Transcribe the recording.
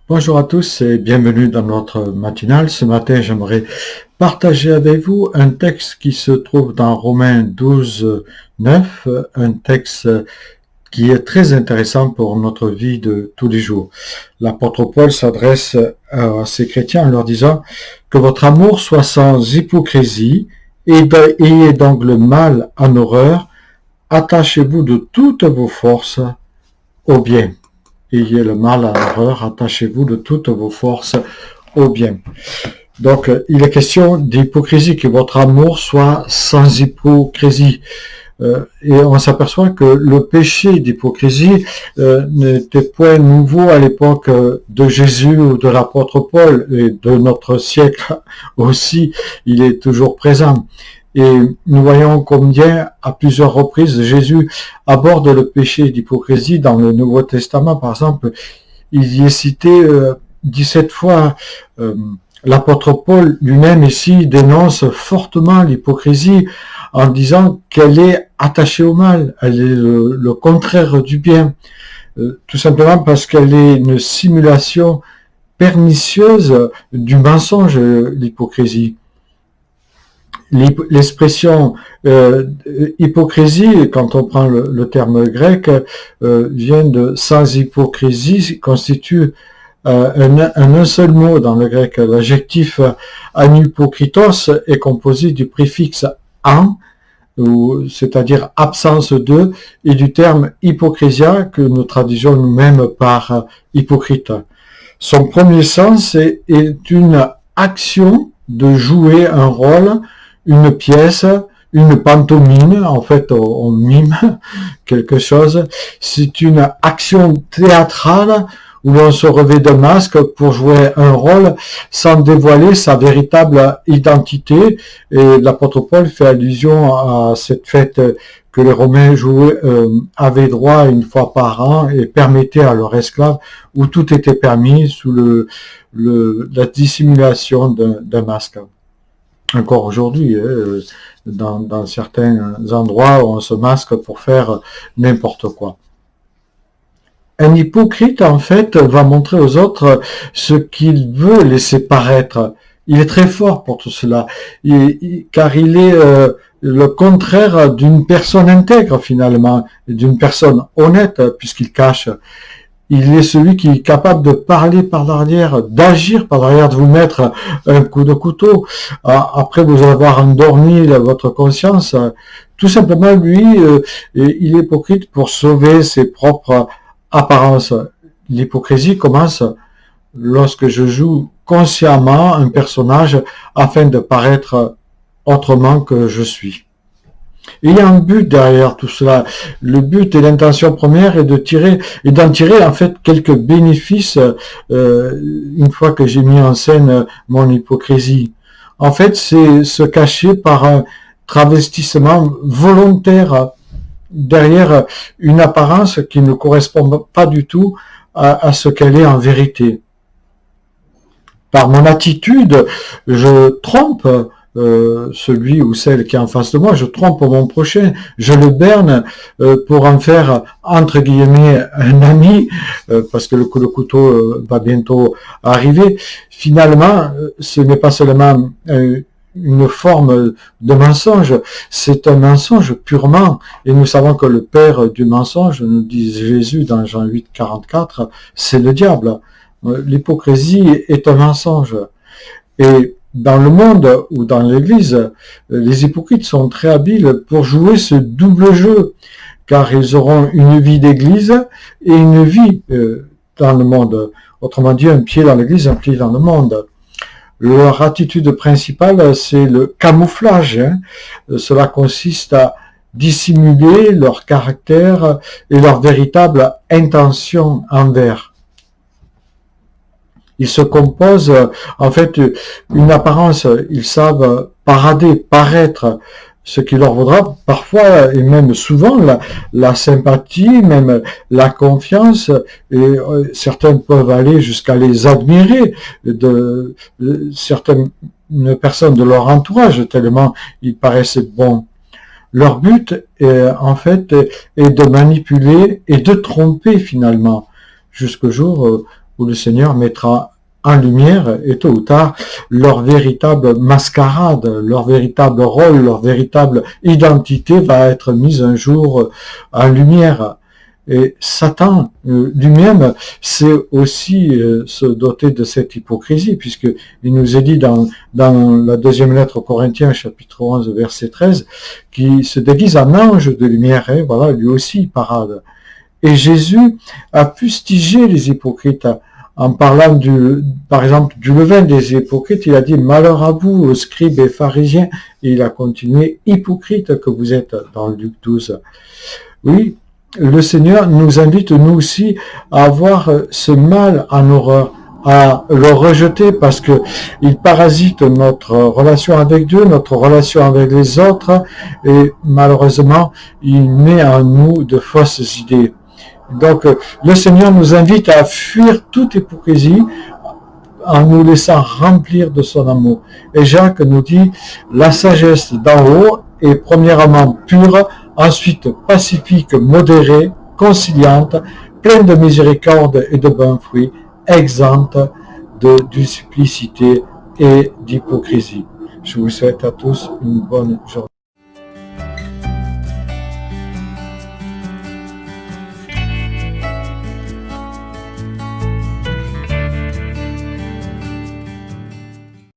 Bonjour à tous et bienvenue dans notre matinale. Ce matin, j'aimerais partager avec vous un texte qui se trouve dans Romains 12, 9, un texte qui est très intéressant pour notre vie de tous les jours. L'apôtre Paul s'adresse à ces chrétiens en leur disant que votre amour soit sans hypocrisie, ayez donc le mal en horreur, attachez-vous de toutes vos forces au bien. Ayez le mal en horreur, attachez-vous de toutes vos forces au bien. Donc, il est question d'hypocrisie, que votre amour soit sans hypocrisie. Et on s'aperçoit que le péché d'hypocrisie n'était point nouveau à l'époque de Jésus ou de l'apôtre Paul, et de notre siècle aussi, il est toujours présent. Et nous voyons combien, à plusieurs reprises, Jésus aborde le péché d'hypocrisie dans le Nouveau Testament. Par exemple, il y est cité 17 fois. L'apôtre Paul lui-même ici dénonce fortement l'hypocrisie en disant qu'elle est attachée au mal, elle est le contraire du bien, tout simplement parce qu'elle est une simulation pernicieuse du mensonge, l'hypocrisie. L'expression hypocrisie, quand on prend le terme grec, vient de sans hypocrisie, constitue un seul mot dans le grec. L'adjectif anupokritos est composé du préfixe an, c'est-à-dire absence de, et du terme hypocrisia que nous traduisons nous-mêmes par hypocrite. Son premier sens est une action de jouer un rôle, une pièce, une pantomime, en fait on mime quelque chose. C'est une action théâtrale où l'on se revêt de masque pour jouer un rôle sans dévoiler sa véritable identité. Et l'apôtre Paul fait allusion à cette fête que les Romains avaient droit une fois par an et permettaient à leurs esclaves, où tout était permis sous la dissimulation d'un masque. Encore aujourd'hui, dans certains endroits, on se masque pour faire n'importe quoi. Un hypocrite, en fait, va montrer aux autres ce qu'il veut laisser paraître. Il est très fort pour tout cela, car il est le contraire d'une personne intègre, finalement, d'une personne honnête, puisqu'il cache. Il est celui qui est capable de parler par l'arrière, d'agir par l'arrière, de vous mettre un coup de couteau, après vous avoir endormi votre conscience. Tout simplement, lui, il est hypocrite pour sauver ses propres apparences. L'hypocrisie commence lorsque je joue consciemment un personnage afin de paraître autrement que je suis. Et il y a un but derrière tout cela. Le but et l'intention première est d'en tirer en fait quelques bénéfices une fois que j'ai mis en scène mon hypocrisie. En fait, c'est se cacher par un travestissement volontaire derrière une apparence qui ne correspond pas du tout à ce qu'elle est en vérité. Par mon attitude, je trompe celui ou celle qui est en face de moi, je trompe mon prochain, je le berne pour en faire, entre guillemets, un ami, parce que le coup de couteau va bientôt arriver. Finalement, ce n'est pas seulement une forme de mensonge, c'est un mensonge purement, et nous savons que le père du mensonge, nous dit Jésus dans Jean 8, 44, c'est le diable. L'hypocrisie est un mensonge. Et dans le monde ou dans l'Église, les hypocrites sont très habiles pour jouer ce double jeu, car ils auront une vie d'Église et une vie dans le monde. Autrement dit, un pied dans l'Église, un pied dans le monde. Leur attitude principale, c'est le camouflage. Cela consiste à dissimuler leur caractère et leur véritable intention envers. Ils se composent, en fait, une apparence. Ils savent parader, paraître, ce qui leur vaudra parfois, et même souvent, la sympathie, même la confiance, et certains peuvent aller jusqu'à les admirer de certaines personnes de leur entourage, tellement ils paraissent bons. Leur but, en fait, est de manipuler et de tromper, finalement, jusqu'au jour où le Seigneur mettra en lumière, et tôt ou tard, leur véritable mascarade, leur véritable rôle, leur véritable identité va être mise un jour en lumière. Et Satan lui-même sait aussi se doter de cette hypocrisie, puisqu'il nous est dit dans la deuxième lettre aux Corinthiens, chapitre 11, verset 13, qui se déguise en ange de lumière, et voilà, lui aussi parade. Et Jésus a fustigé les hypocrites en parlant par exemple, du levain des hypocrites. Il a dit « Malheur à vous, scribes et pharisiens », et il a continué « Hypocrites que vous êtes » dans Luc 12. Oui, le Seigneur nous invite, nous aussi, à avoir ce mal en horreur, à le rejeter parce que il parasite notre relation avec Dieu, notre relation avec les autres, et malheureusement, il met en nous de fausses idées. Donc, le Seigneur nous invite à fuir toute hypocrisie en nous laissant remplir de son amour. Et Jacques nous dit, la sagesse d'en haut est premièrement pure, ensuite pacifique, modérée, conciliante, pleine de miséricorde et de bons fruits, exempte de duplicité et d'hypocrisie. Je vous souhaite à tous une bonne journée.